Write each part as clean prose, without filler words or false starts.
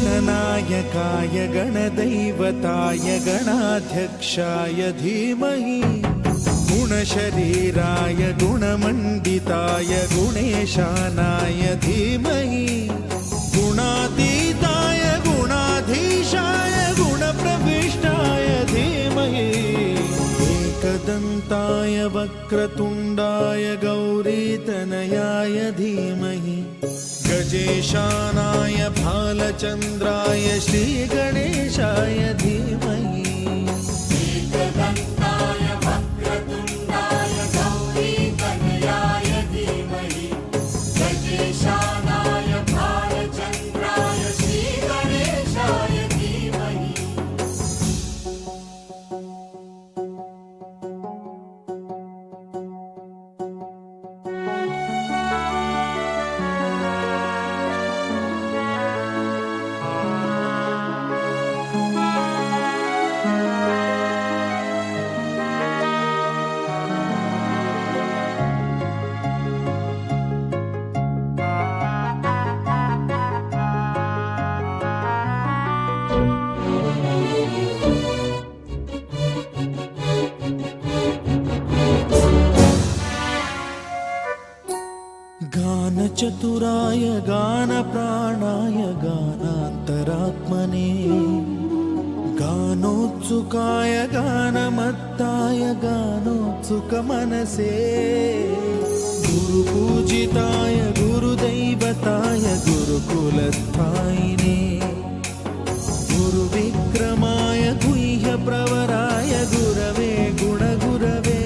गणनायकाय गणदैवताय गणाध्यक्षाय धीमहि गुणशरीराय गुणमण्डिताय गुणेशानाय धीमहि गुणातीताय गुणाधीशाय गुणप्रविष्टाय धीमहि एकदन्ताय वक्रतुण्डाय गौरीतनयाय धीमहि गजेशानाय भालचन्द्राय श्रीगणेशाय धीमहि एकदन्ताय वक्रतुण्डाय गौरीतनयाय धीमहि गजेशानाय भालचन्द्राय श्रीगणेशाय धीमहि गानचतुराय गानप्राणाय गानान्तरात्मने गानोत्सुकाय गानमत्ताय गानोत्सुकमनसे गुरुपूजिताय गुरुदैवताय गुरुकुलस्थायिने गुरुविक्रमाय गुह्यप्रवराय गुरवे गुणगुरवे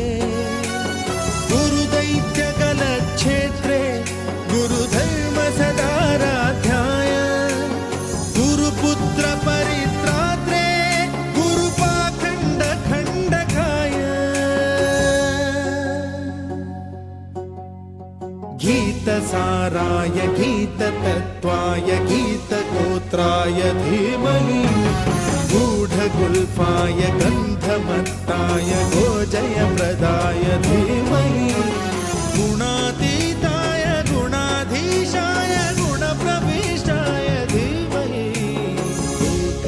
गुरुदैत्यकलक्षेत्रे गुरुधर्मसदाराध्याय गुरुपुत्र परित्रात्रे गुरुपाखण्डखण्डकाय गीतसाराय गीततत्त्वाय गीतगोत्राय धीमहि गूढगुल्फाय गन्धमत्ताय गोजयप्रदाय धीमहि गुणातीताय गुणाधीशाय गुणप्रविष्टाय धीमहि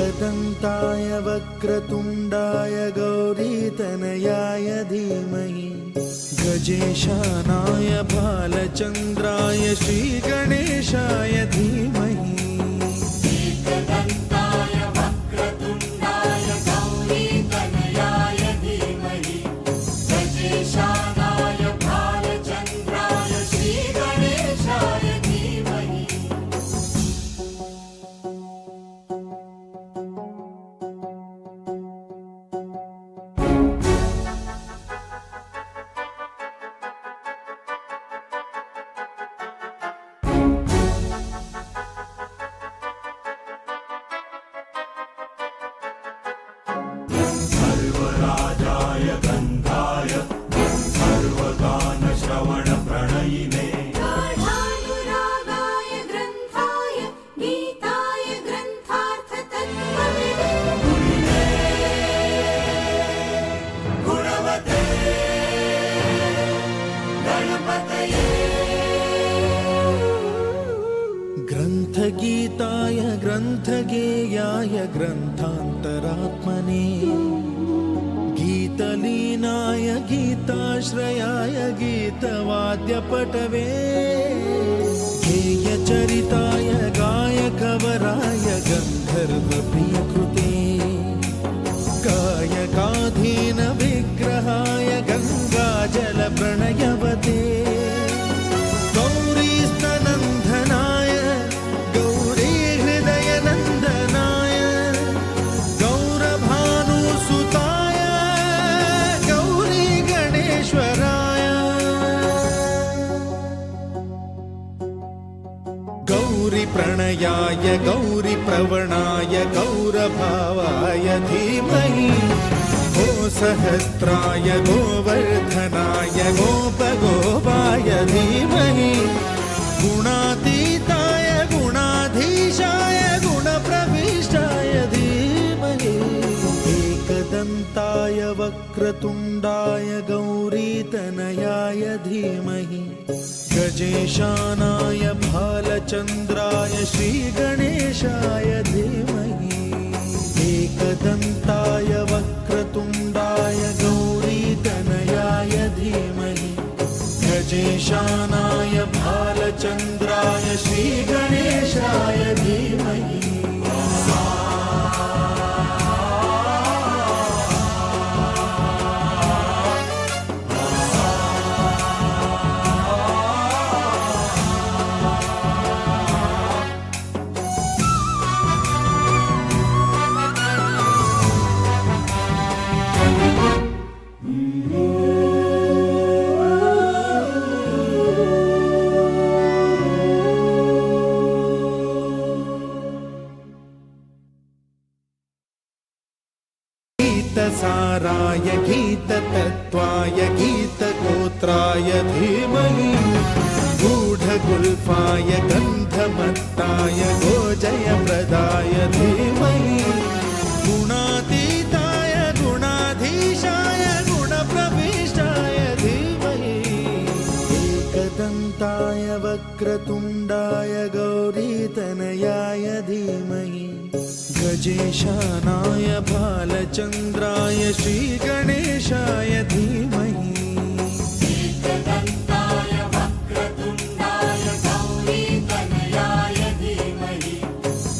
एकदन्ताय वक्रतुण्डाय गौरीतनयाय धीमहि गजेशानाय भालचन्द्राय श्रीगणेशाय धीमहि एकदन्ताय वक्रतुण्डाय गौरीतनयाय धीमहि गजेशानाय भालचन्द्राय श्रीगणेशाय धीमहि सर्वराजाय गन्धाय सर्वगानश्रवणप्रणयिने गाढानुरागाय ग्रन्थाय गीताय ग्रन्थार्थतत्त्वविदे गुणवते गणपतये ग्रन्थगीताय ग्रन्थगेयाय ग्रन्थान्तरात्मने गीतलीनाय गीताश्रयाय गीतवाद्यपटवे गेयचरिताय गायकवराय गन्धर्वप्रियकृते गजेशानाय गौरीप्रवणाय गौरभावाय धीमहि गो सहस्राय गोवर्धनाय गोपगोपाय धीमहि गुणातीताय गुणाधीशाय गुणप्रविष्टाय धीमहि एकदन्ताय वक्रतुण्डाय गौरीतनयाय धीमहि गजेशानाय भालचन्द्राय श्रीगणेशाय धीमहि एकदन्ताय वक्रतुण्डाय गौरीतनयाय धीमहि गजेशानाय भालचन्द्राय श्रीगणेशाय धीमहि गीतसाराय गीततत्त्वाय गीतगोत्राय धीमहि गूढगुल्फाय गन्धमत्ताय गोजयप्रदाय धीमहि गुणातीताय गुणाधीशाय गुणप्रविष्टाय धीमहि एकदन्ताय वक्रतुण्डाय गौरीतनयाय धीमहि गजेशानाय भालचन्द्राय श्रीगणेशाय धीमहि एकदन्ताय वक्रतुण्डाय गौरीतनयाय धीमहि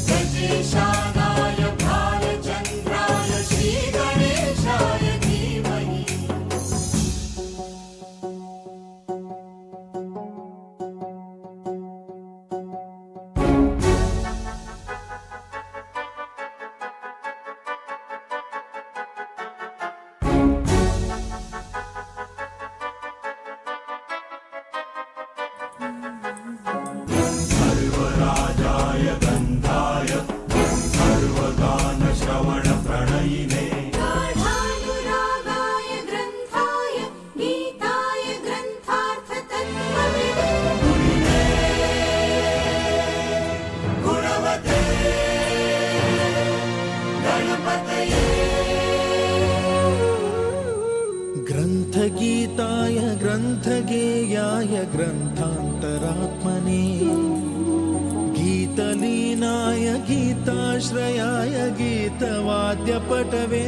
गजेशानाय भालचन्द्राय श्रीगणेशाय धीमहि सर्वराजाय गन्धाय सर्वगानश्रवणप्रणयिने गाढानुरागाय ग्रन्थाय गीताय ग्रन्थार्थतत्त्वविदे गुणवते गणपतये ग्रन्थगीताय ग्रन्थगेयाय ग्रन्थान्तरात्मने गीतलीनाय गीताश्रयाय गीतवाद्यपटवे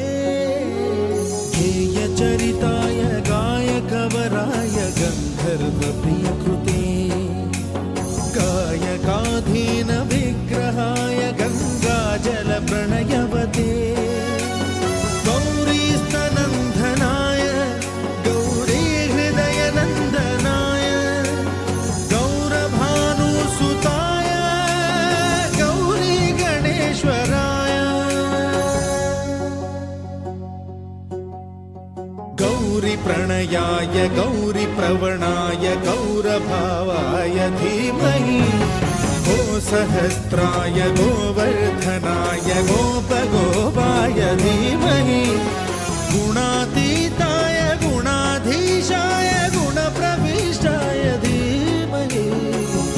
गेयचरिताय गायकवराय गन्धर्वप्रियकृते गायकाधीनविग्रहाय गङ्गाजलप्रणयवते गौरीस्तनन्दनाय गौरीहृदयनन्दनाय गौरभानुसुताय गौरीगणेश्वराय गौरीप्रणयाय गौरीप्रवणाय गौरभावाय धीमहि गो सहस्राय गोवर्धनाय गोपगोपाय धीमहि गुणातीताय गुणाधीशाय गुणप्रविष्टाय धीमहि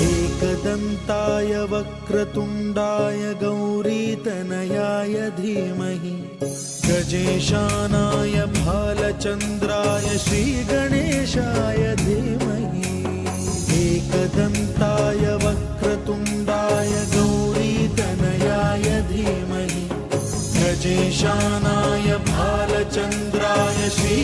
एकदन्ताय वक्रतुण्डाय गौरीतनयाय धीमहि गजेशानाय भालचन्द्राय श्रीगणेशाय धीमहि एकदन्ताय वक्रतुण्डाय गौरीतनयाय धीमहि गजेशानाय भालचन्द्राय श्री